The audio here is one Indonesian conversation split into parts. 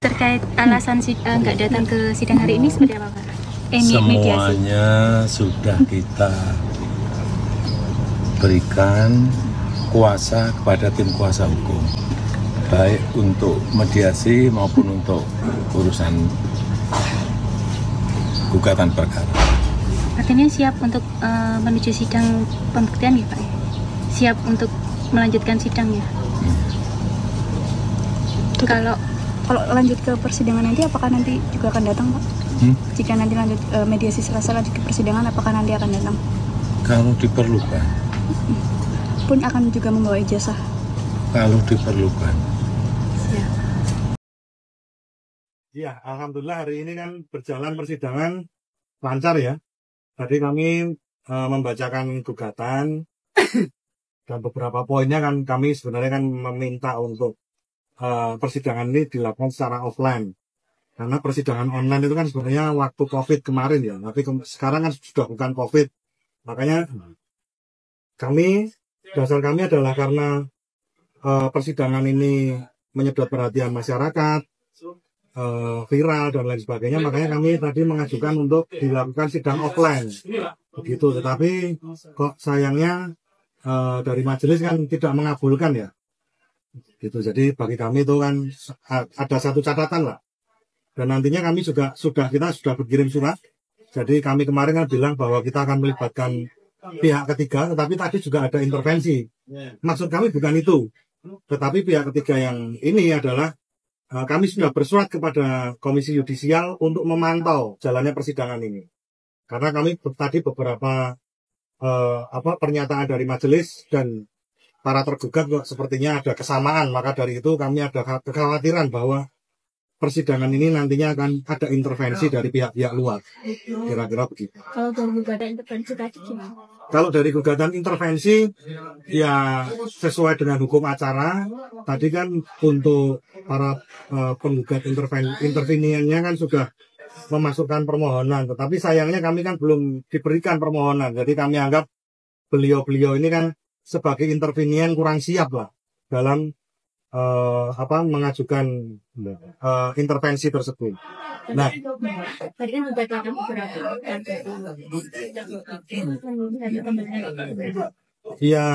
Terkait alasan nggak datang ke sidang hari ini seperti apa, Pak? Semuanya sudah kita berikan kuasa kepada tim kuasa hukum, baik untuk mediasi maupun untuk urusan gugatan perkara. Artinya siap untuk menuju sidang pembuktian ya, Pak? Siap untuk melanjutkan sidang ya? Kalau lanjut ke persidangan nanti, apakah nanti juga akan datang, Pak? Jika nanti lanjut mediasi selesai lanjut ke persidangan, apakah nanti akan datang? Kalau diperlukan. Pun akan juga membawa ijazah? Kalau diperlukan. Siap. Iya, alhamdulillah hari ini kan berjalan persidangan lancar ya. Tadi kami membacakan gugatan dan beberapa poinnya kan kami sebenarnya kan meminta untuk persidangan ini dilakukan secara offline. Karena persidangan online itu kan sebenarnya waktu COVID kemarin ya. Tapi sekarang kan sudah bukan COVID. Makanya dasar kami adalah karena persidangan ini menyedot perhatian masyarakat, viral dan lain sebagainya. Makanya kami tadi mengajukan untuk dilakukan sidang offline. Begitu. Tetapi kok sayangnya dari majelis kan tidak mengabulkan ya. Gitu. Jadi bagi kami itu kan ada satu catatan lah. Dan nantinya kami juga sudah berkirim surat. Jadi kami kemarin kan bilang bahwa kita akan melibatkan pihak ketiga, tetapi tadi juga ada intervensi. Maksud kami bukan itu. Tetapi pihak ketiga yang ini adalah kami sudah bersurat kepada Komisi Yudisial untuk memantau jalannya persidangan ini. Karena kami tadi beberapa pernyataan dari majelis dan para tergugat kok sepertinya ada kesamaan, maka dari itu kami ada kekhawatiran bahwa persidangan ini nantinya akan ada intervensi dari pihak-pihak luar. Kira-kira begitu. Kalau dari gugatan intervensi tadi gimana? Kalau dari gugatan intervensi, ya sesuai dengan hukum acara, tadi kan untuk para penggugat interveniannya kan sudah memasukkan permohonan. Tetapi sayangnya kami kan belum diberikan permohonan. Jadi kami anggap beliau-beliau ini kan sebagai intervenian kurang siap lah dalam mengajukan intervensi tersebut. Nah, ya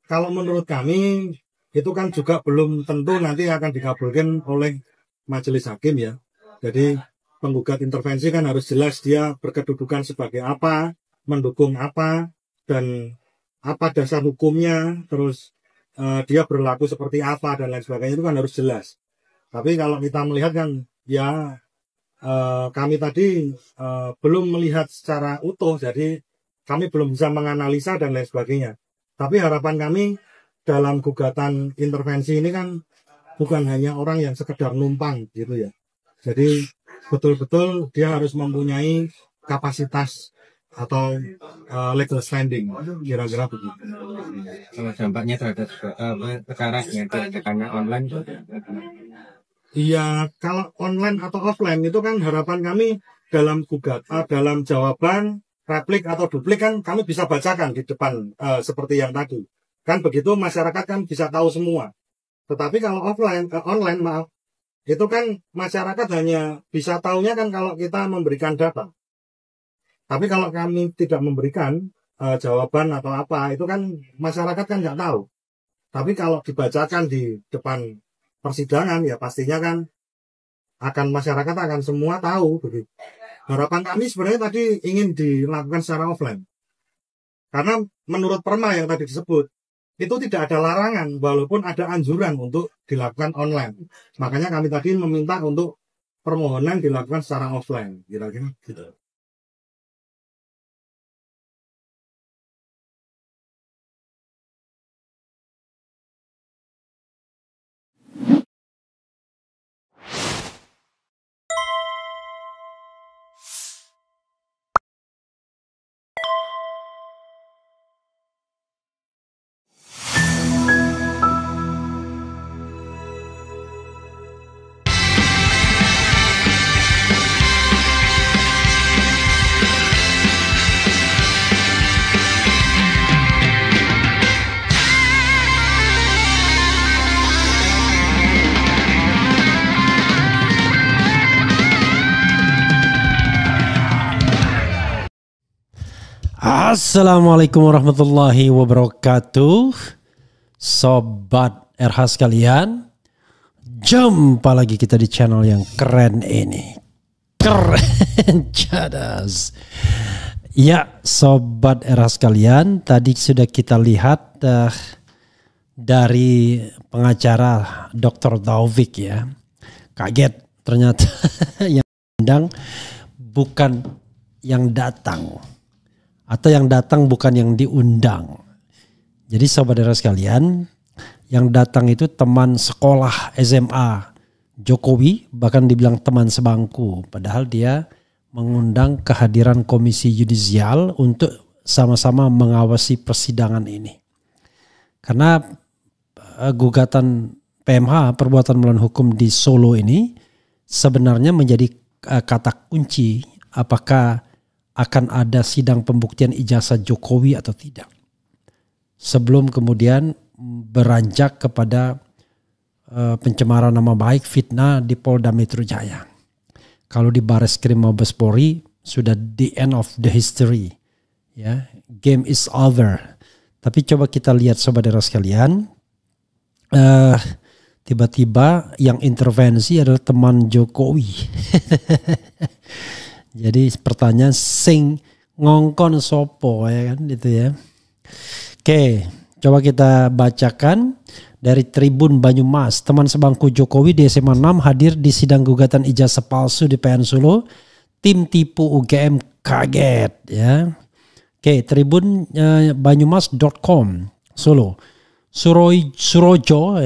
kalau menurut kami itu kan juga belum tentu nanti akan dikabulkan oleh majelis hakim ya. Jadi penggugat intervensi kan harus jelas dia berkedudukan sebagai apa, mendukung apa, dan apa dasar hukumnya, terus dia berlaku seperti apa dan lain sebagainya itu kan harus jelas. Tapi kalau kita melihat kan ya kami tadi belum melihat secara utuh, jadi kami belum bisa menganalisa dan lain sebagainya. Tapi harapan kami dalam gugatan intervensi ini kan bukan hanya orang yang sekedar numpang gitu ya. Jadi betul-betul dia harus mempunyai kapasitas atau legal standing, kira-kira begitu. Kalau dampaknya terhadap perkara yang tekannya online, iya, kalau online atau offline itu kan harapan kami dalam dalam jawaban, replik atau duplik kan kami bisa bacakan di depan seperti yang tadi. Kan begitu masyarakat kan bisa tahu semua. Tetapi kalau online maaf, itu kan masyarakat hanya bisa tahunya kan kalau kita memberikan data. Tapi kalau kami tidak memberikan jawaban atau apa, itu kan masyarakat kan nggak tahu. Tapi kalau dibacakan di depan persidangan, ya pastinya kan masyarakat akan semua tahu. Begitu. Harapan kami sebenarnya tadi ingin dilakukan secara offline. Karena menurut perma yang tadi disebut, itu tidak ada larangan, walaupun ada anjuran untuk dilakukan online. Makanya kami tadi meminta untuk permohonan dilakukan secara offline. Kira-kira gitu. Assalamualaikum warahmatullahi wabarakatuh. Sobat RH sekalian, jumpa lagi kita di channel yang keren ini. Keren cadas. Ya, Sobat RH sekalian, tadi sudah kita lihat dari pengacara Dr. Taufik ya. Kaget ternyata yang undang bukan yang datang. Atau yang datang bukan yang diundang. Jadi saudara sekalian, yang datang itu teman sekolah SMA Jokowi, bahkan dibilang teman sebangku. Padahal dia mengundang kehadiran Komisi Yudisial untuk sama-sama mengawasi persidangan ini. Karena gugatan PMH, perbuatan melawan hukum di Solo ini sebenarnya menjadi kata kunci apakah akan ada sidang pembuktian ijazah Jokowi atau tidak. Sebelum kemudian beranjak kepada pencemaran nama baik, fitnah di Polda Metro Jaya. Kalau di Bareskrim Mabes Polri sudah the end of the history. Ya, game is over. Tapi coba kita lihat saudara sekalian, tiba-tiba yang intervensi adalah teman Jokowi. Jadi pertanyaan sing ngongkon sopo ya kan itu ya. Oke, coba kita bacakan dari Tribun Banyumas. Teman sebangku Jokowi di SMA 6 hadir di sidang gugatan ijazah palsu di PN Solo. Tim tipu UGM kaget ya. Oke, Tribun Banyumas.com Solo. Surojo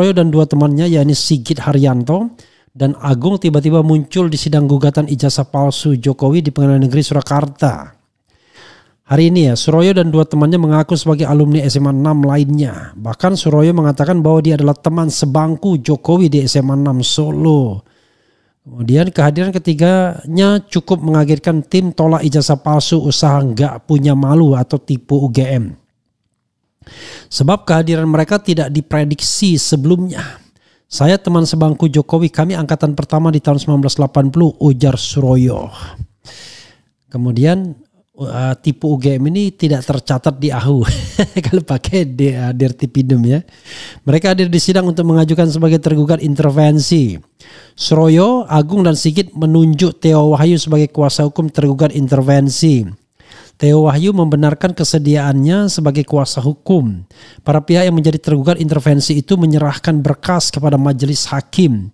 dan dua temannya yakni Sigit Haryanto dan Agung tiba-tiba muncul di sidang gugatan ijazah palsu Jokowi di Pengadilan Negeri Surakarta. Hari ini ya, Suroyo dan dua temannya mengaku sebagai alumni SMA 6 lainnya. Bahkan Suroyo mengatakan bahwa dia adalah teman sebangku Jokowi di SMA 6 Solo. Kemudian kehadiran ketiganya cukup mengagetkan tim tolak ijazah palsu usaha nggak punya malu atau tipu UGM. Sebab kehadiran mereka tidak diprediksi sebelumnya. Saya teman sebangku Jokowi, kami angkatan pertama di tahun 1980, ujar Suroyo. Kemudian tipu UGM ini tidak tercatat di AHU kalau pakai Dirtipidum ya. Mereka hadir di sidang untuk mengajukan sebagai tergugat intervensi. Suroyo, Agung dan Sigit menunjuk Theo Wahyu sebagai kuasa hukum tergugat intervensi. Theo Wahyu membenarkan kesediaannya sebagai kuasa hukum. Para pihak yang menjadi tergugat intervensi itu menyerahkan berkas kepada majelis hakim.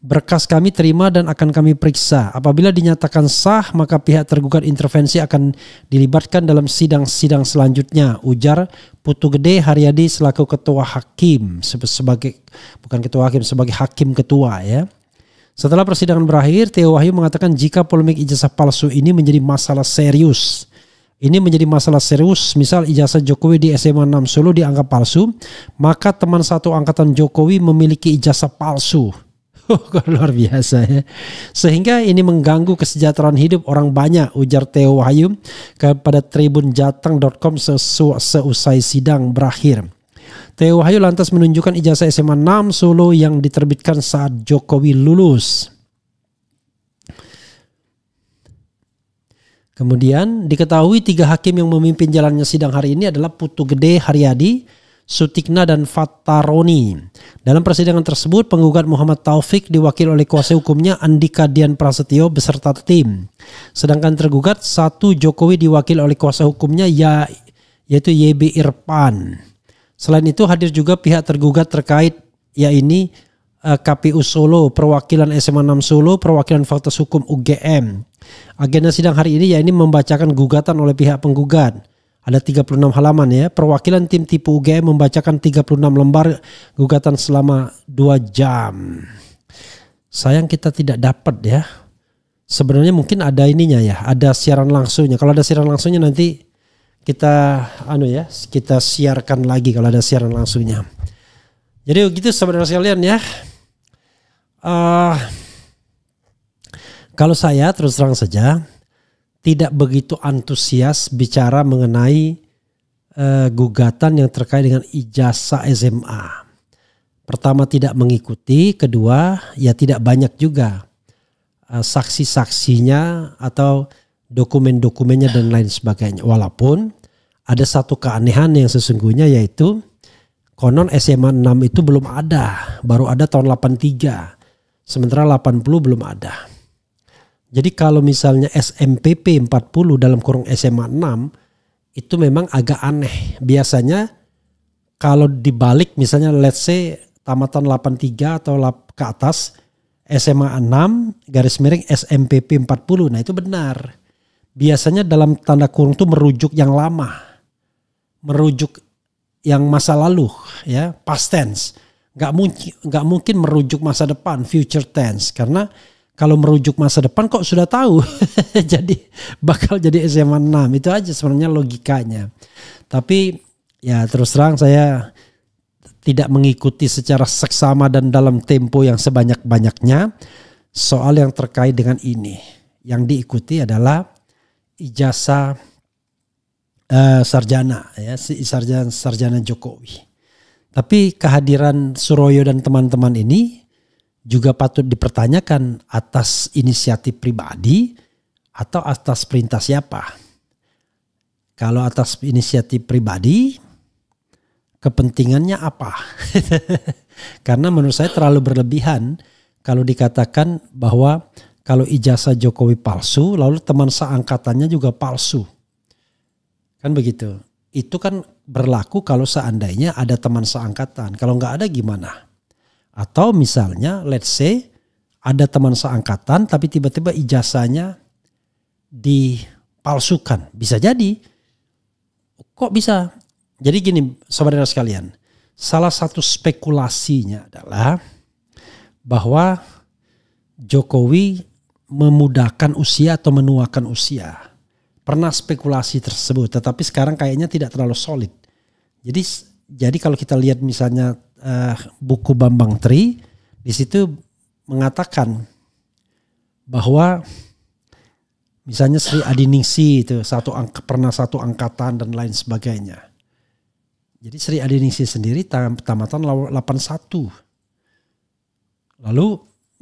Berkas kami terima dan akan kami periksa. Apabila dinyatakan sah, maka pihak tergugat intervensi akan dilibatkan dalam sidang-sidang selanjutnya, ujar Putu Gede Haryadi selaku ketua hakim sebagai hakim ketua ya. Setelah persidangan berakhir, Theo Wahyu mengatakan jika polemik ijazah palsu ini menjadi masalah serius. Ini menjadi masalah serius, misal ijazah Jokowi di SMA 6 Solo dianggap palsu, maka teman satu angkatan Jokowi memiliki ijazah palsu. Luar biasa ya. Sehingga ini mengganggu kesejahteraan hidup orang banyak, ujar Theo Wahyu kepada tribunjateng.com seusai sidang berakhir. Theo Wahyu lantas menunjukkan ijazah SMA 6 Solo yang diterbitkan saat Jokowi lulus. Kemudian diketahui 3 hakim yang memimpin jalannya sidang hari ini adalah Putu Gede Haryadi, Sutikna dan Fataroni. Dalam persidangan tersebut penggugat Muhammad Taufik diwakili oleh kuasa hukumnya Andika Dian Prasetyo beserta tim. Sedangkan tergugat satu Jokowi diwakili oleh kuasa hukumnya yaitu YB Irfan. Selain itu hadir juga pihak tergugat terkait yakni KPU Solo, perwakilan SMA 6 Solo, perwakilan Fakultas Hukum UGM. Agenda sidang hari ini yakni membacakan gugatan oleh pihak penggugat. Ada 36 halaman ya. Perwakilan tim tipu UGM membacakan 36 lembar gugatan selama 2 jam. Sayang kita tidak dapat ya. Sebenarnya mungkin ada ininya ya, ada siaran langsungnya. Kalau ada siaran langsungnya nanti kita kita siarkan lagi kalau ada siaran langsungnya. Jadi begitu saudara sekalian ya. Kalau saya terus terang saja tidak begitu antusias bicara mengenai gugatan yang terkait dengan ijazah SMA. Pertama tidak mengikuti, kedua ya tidak banyak juga saksi-saksinya atau dokumen-dokumennya dan lain sebagainya. Walaupun ada satu keanehan yang sesungguhnya, yaitu konon SMA 6 itu belum ada, baru ada tahun 83. Sementara 80 belum ada. Jadi kalau misalnya SMPP 40 dalam kurung SMA 6 itu memang agak aneh. Biasanya kalau dibalik misalnya let's say tamatan 83 atau ke atas, SMA 6 garis miring SMPP 40. Nah itu benar. Biasanya dalam tanda kurung itu merujuk yang lama. Merujuk yang masa lalu, ya, past tense. Nggak mungkin merujuk masa depan, future tense. Karena kalau merujuk masa depan kok sudah tahu. Jadi bakal jadi SMA 6. Itu aja sebenarnya logikanya. Tapi ya terus terang saya tidak mengikuti secara seksama dan dalam tempo yang sebanyak-banyaknya soal yang terkait dengan ini. Yang diikuti adalah ijazah sarjana, ya, sarjana Jokowi. Tapi kehadiran Suroyo dan teman-teman ini juga patut dipertanyakan atas inisiatif pribadi atau atas perintah siapa. Kalau atas inisiatif pribadi, kepentingannya apa? Karena menurut saya terlalu berlebihan kalau dikatakan bahwa kalau ijazah Jokowi palsu, lalu teman seangkatannya juga palsu. Kan begitu. Itu kan berlaku kalau seandainya ada teman seangkatan. Kalau nggak ada gimana? Atau misalnya let's say ada teman seangkatan tapi tiba-tiba ijazahnya dipalsukan. Bisa jadi. Kok bisa? Jadi gini saudara sekalian. Salah satu spekulasinya adalah bahwa Jokowi memudahkan usia atau menuakan usia. Pernah spekulasi tersebut, tetapi sekarang kayaknya tidak terlalu solid. Jadi kalau kita lihat misalnya buku Bambang Tri, di situ mengatakan bahwa misalnya Sri Adiningsi itu pernah satu angkatan dan lain sebagainya. Jadi Sri Adiningsi sendiri tamatan 81. Lalu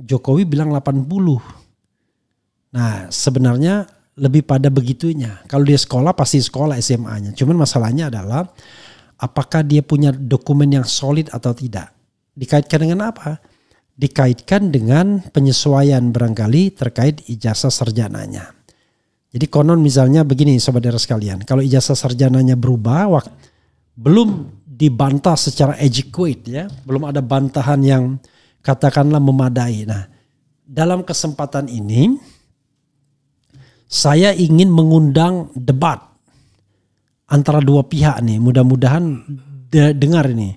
Jokowi bilang 80. Nah sebenarnya lebih pada begitunya. Kalau dia sekolah pasti sekolah SMA-nya. Cuman masalahnya adalah apakah dia punya dokumen yang solid atau tidak. Dikaitkan dengan apa? Dikaitkan dengan penyesuaian barangkali terkait ijazah sarjananya. Jadi konon misalnya begini saudara sekalian. Kalau ijazah sarjananya berubah, belum dibantah secara adequate, ya. Belum ada bantahan yang katakanlah memadai. Nah dalam kesempatan ini saya ingin mengundang debat antara dua pihak nih. Mudah-mudahan dengar ini.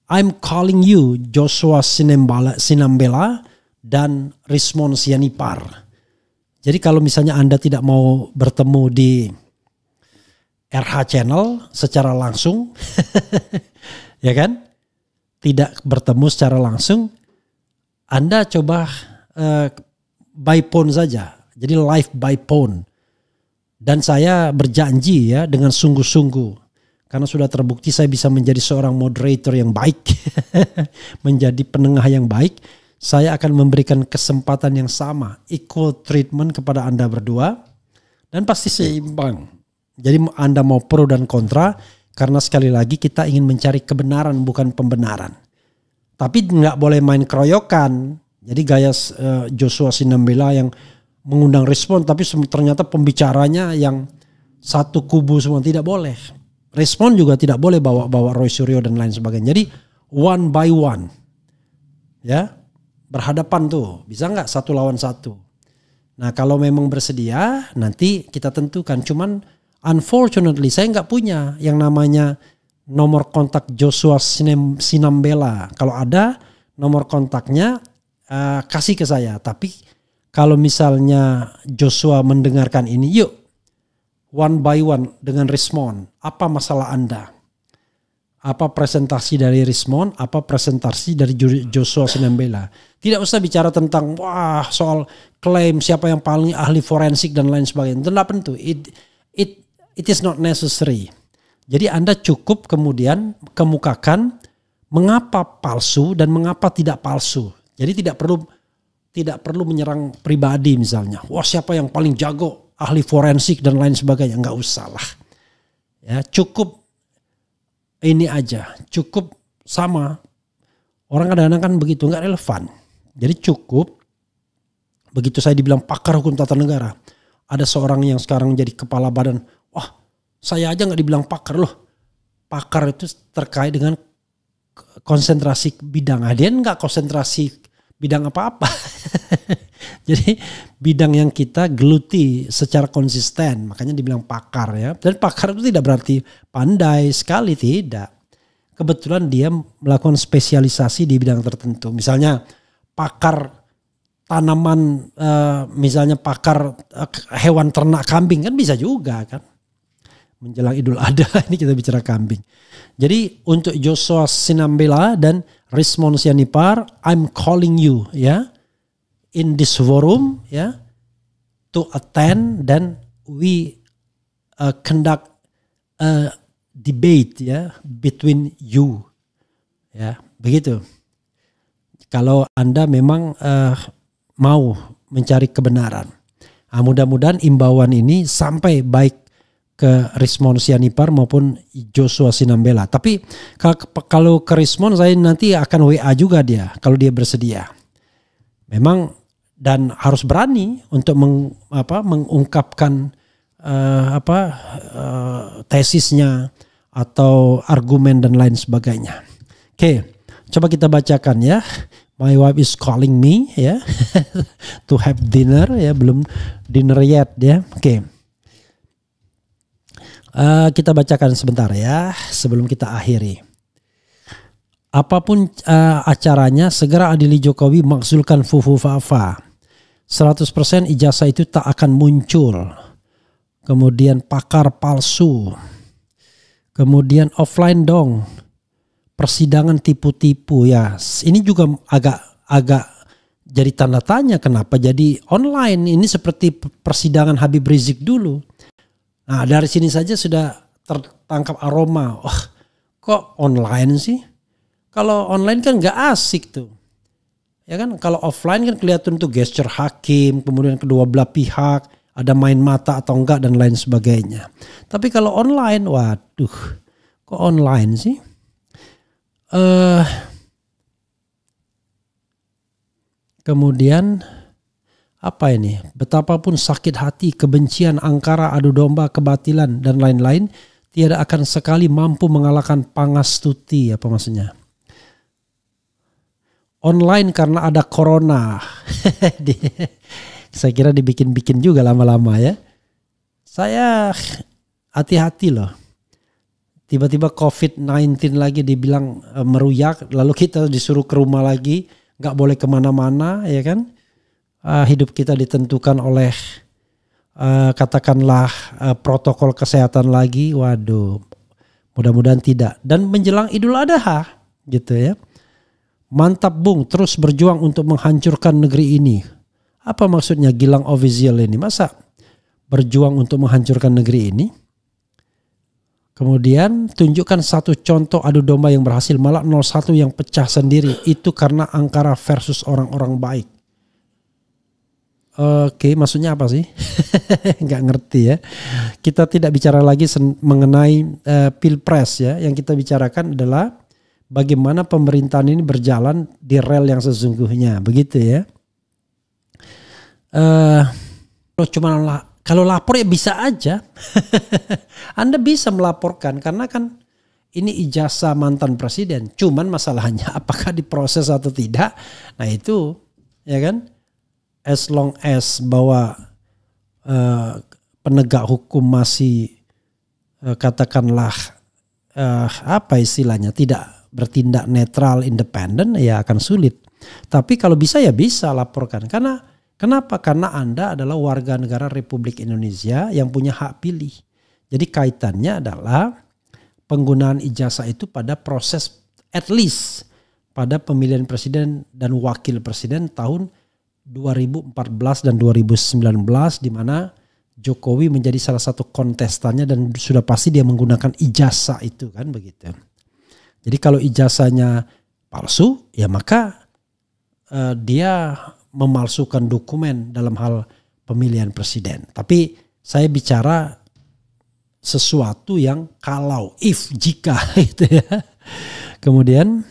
I'm calling you Joshua Sinambela dan Rismon Sianipar. Jadi kalau misalnya Anda tidak mau bertemu di RH Channel secara langsung, ya kan? Tidak bertemu secara langsung, Anda coba by phone saja. Jadi live by phone. Dan saya berjanji ya dengan sungguh-sungguh. Karena sudah terbukti saya bisa menjadi seorang moderator yang baik. Menjadi penengah yang baik. Saya akan memberikan kesempatan yang sama. Equal treatment kepada Anda berdua. Dan pasti seimbang. Jadi Anda mau pro dan kontra. Karena sekali lagi kita ingin mencari kebenaran bukan pembenaran. Tapi nggak boleh main keroyokan. Jadi gaya Joshua Sinambela yang mengundang respon tapi ternyata pembicaranya yang satu kubu semua, tidak boleh. Respon juga tidak boleh bawa Roy Suryo dan lain sebagainya. Jadi one by one. Ya, berhadapan tuh. Bisa nggak 1 lawan 1? Nah kalau memang bersedia nanti kita tentukan. Cuman unfortunately saya nggak punya yang namanya nomor kontak Joshua Sinambela. Kalau ada nomor kontaknya kasih ke saya. Tapi kalau misalnya Joshua mendengarkan ini, yuk one by one dengan Rismon. Apa masalah Anda? Apa presentasi dari Rismon? Apa presentasi dari Joshua Sinambela? Tidak usah bicara tentang wah soal klaim siapa yang paling ahli forensik dan lain sebagainya. Tidak tentu. It is not necessary. Jadi Anda cukup kemudian kemukakan mengapa palsu dan mengapa tidak palsu. Jadi tidak tidak perlu menyerang pribadi misalnya. Wah, siapa yang paling jago, ahli forensik dan lain sebagainya. Nggak usah lah. Ya, cukup ini aja. Cukup sama. Orang kadang-kadang kan begitu, nggak relevan. Jadi cukup, begitu saya dibilang pakar hukum tata negara, ada seorang yang sekarang jadi kepala badan, wah saya aja nggak dibilang pakar loh. Pakar itu terkait dengan konsentrasi bidang. Dia nggak konsentrasi bidang apa-apa. Jadi bidang yang kita geluti secara konsisten, makanya dibilang pakar ya. Dan pakar itu tidak berarti pandai sekali, tidak. Kebetulan dia melakukan spesialisasi di bidang tertentu. Misalnya pakar tanaman, misalnya pakar hewan ternak kambing kan bisa juga kan. Menjelang Idul Adha ini kita bicara kambing. Jadi untuk Joshua Sinambela dan Rismon Sianipar, I'm calling you ya in this forum ya to attend, dan we conduct a debate ya between you ya, begitu. Kalau Anda memang mau mencari kebenaran, mudah-mudahan imbauan ini sampai baik ke Rismon Sianipar maupun Joshua Sinambela. Tapi kalau ke Rismon saya nanti akan WA juga dia kalau dia bersedia. Memang dan harus berani untuk mengungkapkan tesisnya atau argumen dan lain sebagainya. Oke, coba kita bacakan ya. My wife is calling me ya to have dinner ya, belum dinner yet ya. Oke. Kita bacakan sebentar ya sebelum kita akhiri. Apapun acaranya, segera adili Jokowi, makzulkan Fufu Fafa. 100% ijazah itu tak akan muncul. Kemudian pakar palsu. Kemudian offline dong. Persidangan tipu-tipu ya. Ini juga agak jadi tanda tanya kenapa jadi online. Ini seperti persidangan Habib Rizik dulu. Nah dari sini saja sudah tertangkap aroma. Oh, kok online sih? Kalau online kan gak asik tuh. Ya kan, kalau offline kan kelihatan tuh gesture hakim, kemudian kedua belah pihak, ada main mata atau enggak dan lain sebagainya. Tapi kalau online, waduh, kok online sih? Kemudian apa ini? Betapapun sakit hati, kebencian, angkara, adu domba, kebatilan dan lain-lain, tiada akan sekali mampu mengalahkan Pangastuti. Apa maksudnya? Online karena ada corona. Saya kira dibikin-bikin juga lama-lama ya. Saya hati-hati loh. Tiba-tiba COVID-19 lagi dibilang meruyak, lalu kita disuruh ke rumah lagi, nggak boleh kemana-mana ya kan. Hidup kita ditentukan oleh katakanlah protokol kesehatan lagi. Waduh, mudah-mudahan tidak. Dan menjelang Idul Adha gitu ya. Mantap Bung, terus berjuang untuk menghancurkan negeri ini. Apa maksudnya Gilang Official ini? Masa berjuang untuk menghancurkan negeri ini? Kemudian tunjukkan satu contoh adu domba yang berhasil, malah 01 yang pecah sendiri. Itu karena angkara versus orang-orang baik. Oke, maksudnya apa sih? Nggak ngerti ya. Kita tidak bicara lagi mengenai pilpres ya. Yang kita bicarakan adalah bagaimana pemerintahan ini berjalan di rel yang sesungguhnya, begitu ya. Kalau lapor ya bisa aja. Anda bisa melaporkan karena kan ini ijazah mantan presiden. Cuman masalahnya apakah diproses atau tidak? Nah itu ya kan. As long as bahwa penegak hukum masih katakanlah apa istilahnya, tidak bertindak netral, independen, ya akan sulit. Tapi kalau bisa ya bisa laporkan. Karena kenapa? Karena Anda adalah warga negara Republik Indonesia yang punya hak pilih. Jadi kaitannya adalah penggunaan ijazah itu pada proses at least pada pemilihan presiden dan wakil presiden tahun 2014 dan 2019 di mana Jokowi menjadi salah satu kontestannya dan sudah pasti dia menggunakan ijazah itu kan begitu. Jadi kalau ijazahnya palsu ya maka dia memalsukan dokumen dalam hal pemilihan presiden. Tapi saya bicara sesuatu yang kalau, if, jika gitu ya. Kemudian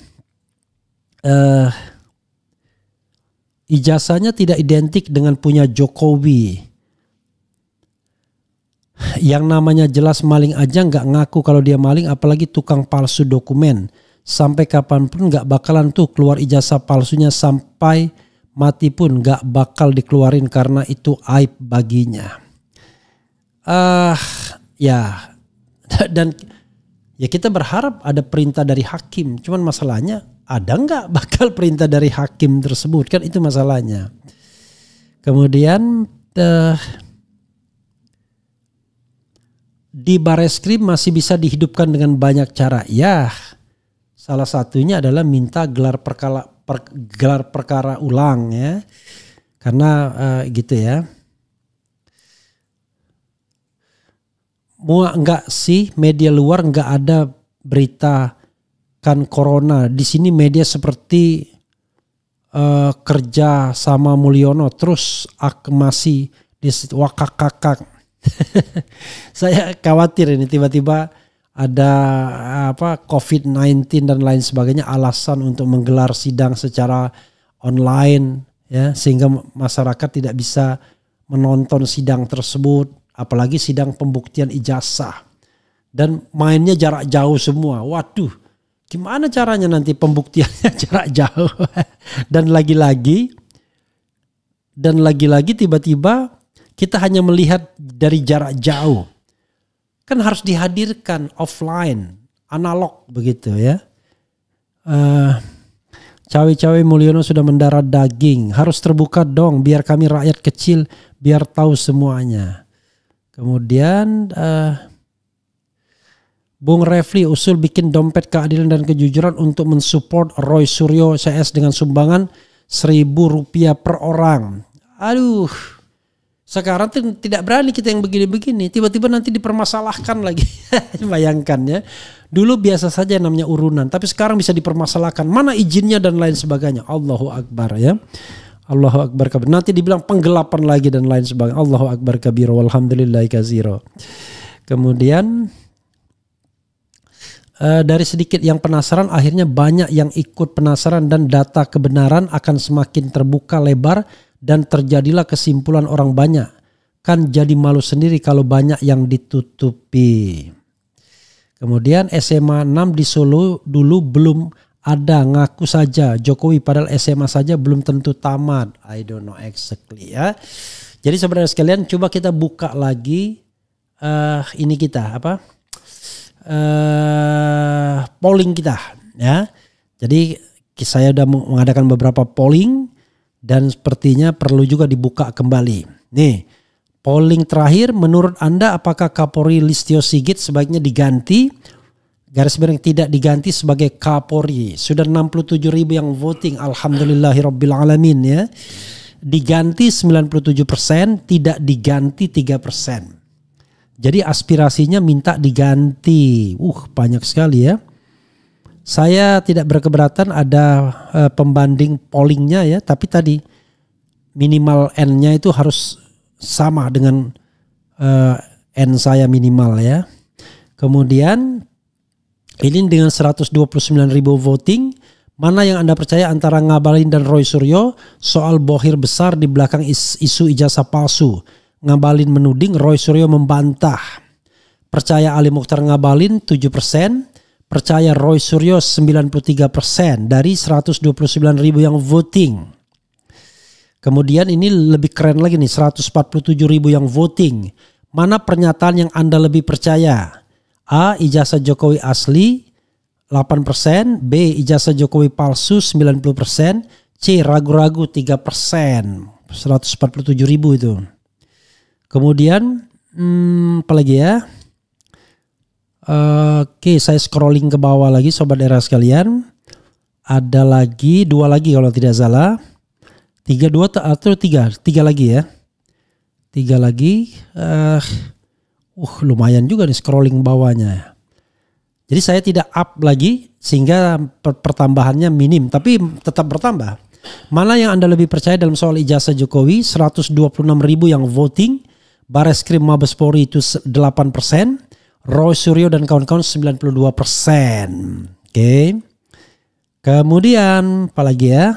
ijazahnya tidak identik dengan punya Jokowi. Yang namanya jelas maling aja nggak ngaku kalau dia maling, apalagi tukang palsu dokumen. Sampai kapanpun nggak bakalan tuh keluar ijazah palsunya, sampai mati pun nggak bakal dikeluarin karena itu aib baginya. Ya, dan ya kita berharap ada perintah dari hakim. Cuman masalahnya ada nggak bakal perintah dari hakim tersebut, kan itu masalahnya. Kemudian di Bareskrim masih bisa dihidupkan dengan banyak cara. Ya, salah satunya adalah minta gelar perkara ulang ya. Karena gitu ya. Mau enggak sih media luar enggak ada berita kan corona. Di sini media seperti kerja sama Mulyono terus masih di wakak-kakak. Saya khawatir ini tiba-tiba ada COVID-19 dan lain sebagainya, alasan untuk menggelar sidang secara online ya, sehingga masyarakat tidak bisa menonton sidang tersebut, apalagi sidang pembuktian ijazah, dan mainnya jarak jauh semua. Waduh, gimana caranya nanti pembuktiannya jarak jauh? dan lagi-lagi tiba-tiba kita hanya melihat dari jarak jauh. Kan harus dihadirkan offline, analog begitu ya. Cawe-cawe Mulyono sudah mendarah daging. Harus terbuka dong biar kami rakyat kecil biar tahu semuanya. Kemudian Bung Refli usul bikin dompet keadilan dan kejujuran untuk mensupport Roy Suryo CS dengan sumbangan Rp1.000 per orang. Aduh. Sekarang tidak berani kita yang begini-begini. Tiba-tiba nanti dipermasalahkan lagi. Bayangkan ya. Dulu biasa saja namanya urunan. Tapi sekarang bisa dipermasalahkan. Mana izinnya dan lain sebagainya. Allahu Akbar ya. Allahu Akbar kabir. Nanti dibilang penggelapan lagi dan lain sebagainya. Allahu Akbar kabir. Walhamdulillahi kaziro. Kemudian dari sedikit yang penasaran, akhirnya banyak yang ikut penasaran dan data kebenaran akan semakin terbuka lebar. Dan terjadilah kesimpulan orang banyak. Kan jadi malu sendiri kalau banyak yang ditutupi. Kemudian SMA 6 di Solo dulu belum ada, ngaku saja Jokowi padahal SMA saja belum tentu tamat. I don't know exactly ya. Jadi saudara sekalian, coba kita buka lagi ini kita polling kita ya. Jadi saya sudah mengadakan beberapa polling. Dan sepertinya perlu juga dibuka kembali. Nih, polling terakhir menurut Anda apakah Kapolri Listio Sigit sebaiknya diganti? Garis miring tidak diganti sebagai Kapolri. Sudah 67.000 yang voting. Alhamdulillahirrabbilalamin ya. Diganti 97%, tidak diganti 3%. Jadi aspirasinya minta diganti. Banyak sekali ya. Saya tidak berkeberatan ada pembanding pollingnya ya, tapi tadi minimal N-nya itu harus sama dengan N saya minimal ya. Kemudian ini dengan 129.000 voting, mana yang Anda percaya antara Ngabalin dan Roy Suryo soal bohir besar di belakang isu ijazah palsu? Ngabalin menuding, Roy Suryo membantah. Percaya Ali Mokhtar Ngabalin 7%. Percaya Roy Suryo 93% dari 129.000 yang voting. Kemudian ini lebih keren lagi nih, 147.000 yang voting. Mana pernyataan yang Anda lebih percaya? A. Ijazah Jokowi asli 8%. B. Ijazah Jokowi palsu 90%. C. Ragu-ragu 3%. 147.000 itu. Kemudian apa lagi ya? Oke, saya scrolling ke bawah lagi sobat era sekalian. Ada lagi 2 lagi kalau tidak salah. 3 lagi ya. 3 lagi. Lumayan juga nih scrolling bawahnya. Jadi saya tidak up lagi sehingga pertambahannya minim, tapi tetap bertambah. Mana yang Anda lebih percaya dalam soal ijazah Jokowi? 126.000 yang voting, Bareskrim Mabes Polri itu 8%, Roy Suryo dan kawan-kawan 92%. Oke. Kemudian apalagi ya?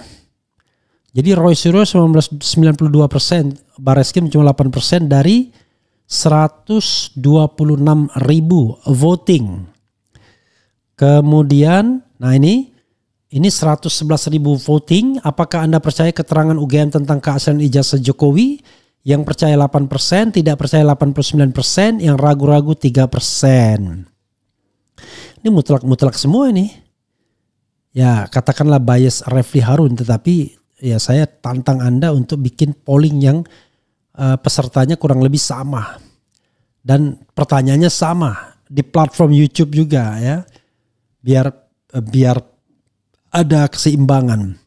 Jadi Roy Suryo 92%, Bareskrim cuma 8% dari 126.000 voting. Kemudian, nah ini 111.000 voting. Apakah Anda percaya keterangan UGM tentang keaslian ijazah Jokowi? Yang percaya 8%, tidak percaya 89%, yang ragu-ragu 3%. Ini mutlak semua ini. Ya katakanlah bias Refli Harun, tetapi ya saya tantang Anda untuk bikin polling yang pesertanya kurang lebih sama. Dan pertanyaannya sama di platform YouTube juga ya. Biar ada keseimbangan.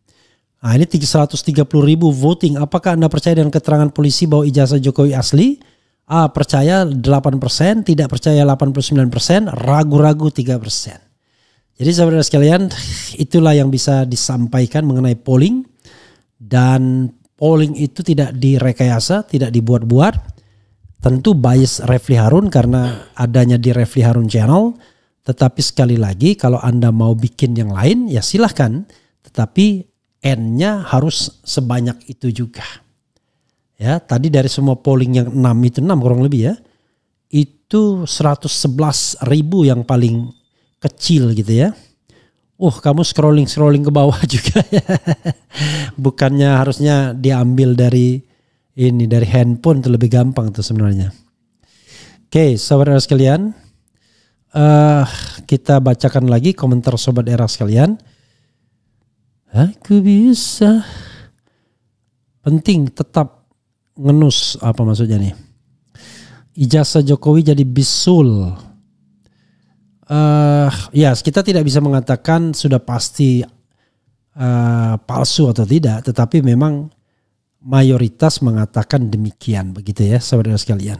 Nah ini 330.000 voting. Apakah Anda percaya dengan keterangan polisi bahwa ijazah Jokowi asli? A. Percaya 8%, tidak percaya 89%, ragu-ragu 3%. Jadi saudara sekalian, itulah yang bisa disampaikan mengenai polling. Dan polling itu tidak direkayasa, tidak dibuat-buat. Tentu bias Refli Harun karena adanya di Refli Harun Channel. Tetapi sekali lagi kalau Anda mau bikin yang lain ya silahkan. Tetapi N-nya harus sebanyak itu juga. Ya, tadi dari semua polling yang 6 itu 6 kurang lebih ya. Itu 111.000 yang paling kecil gitu ya. Kamu scrolling ke bawah juga ya. Bukannya harusnya diambil dari handphone, itu lebih gampang tuh sebenarnya. Oke, saudara sekalian, kita bacakan lagi komentar sobat era sekalian. Aku bisa. Penting tetap ngenus, apa maksudnya nih? Ijazah Jokowi jadi bisul. Ya kita tidak bisa mengatakan sudah pasti palsu atau tidak, tetapi memang mayoritas mengatakan demikian begitu ya saudara sekalian.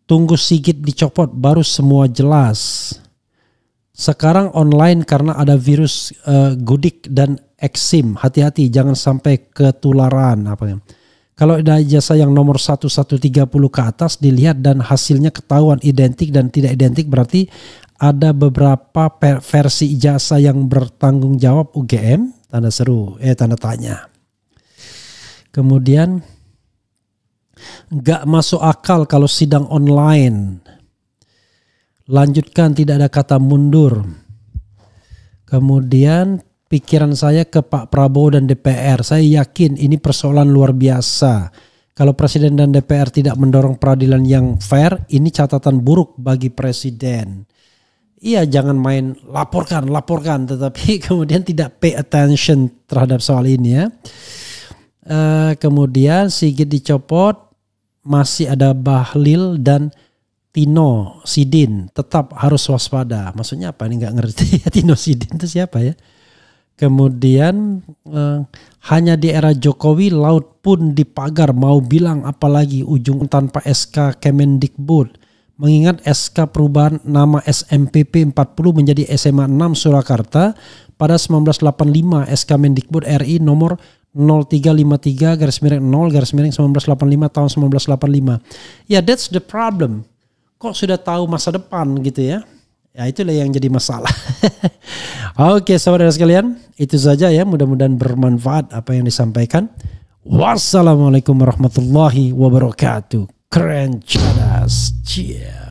Tunggu Sigit dicopot baru semua jelas. Sekarang online karena ada virus Gudik dan eksim. Hati-hati jangan sampai ketularan apa ya. Kalau ada ijazah yang nomor 1130 ke atas dilihat dan hasilnya ketahuan identik dan tidak identik, berarti ada beberapa versi ijazah yang bertanggung jawab UGM, tanda seru, tanda tanya. Kemudian nggak masuk akal kalau sidang online. Lanjutkan, tidak ada kata mundur. Kemudian pikiran saya ke Pak Prabowo dan DPR. Saya yakin ini persoalan luar biasa. Kalau Presiden dan DPR tidak mendorong peradilan yang fair, ini catatan buruk bagi Presiden. Iya, jangan main laporkan, tetapi kemudian tidak pay attention terhadap soal ini ya. Kemudian Sigit dicopot, masih ada Bahlil dan Tino Sidin, tetap harus waspada. Maksudnya apa? Ini nggak ngerti. Tino Sidin itu siapa ya? Kemudian hanya di era Jokowi laut pun dipagar, mau bilang apalagi ujung tanpa SK Kemendikbud. Mengingat SK perubahan nama SMPP 40 menjadi SMA 6 Surakarta pada 1985, SK Mendikbud RI nomor 0353/0/1985 tahun 1985. Ya, that's the problem. Kok sudah tahu masa depan gitu ya? Ya itulah yang jadi masalah. Oke saudara sekalian, itu saja ya, mudah-mudahan bermanfaat apa yang disampaikan. Wassalamualaikum warahmatullahi wabarakatuh. Keren cadas. Cia.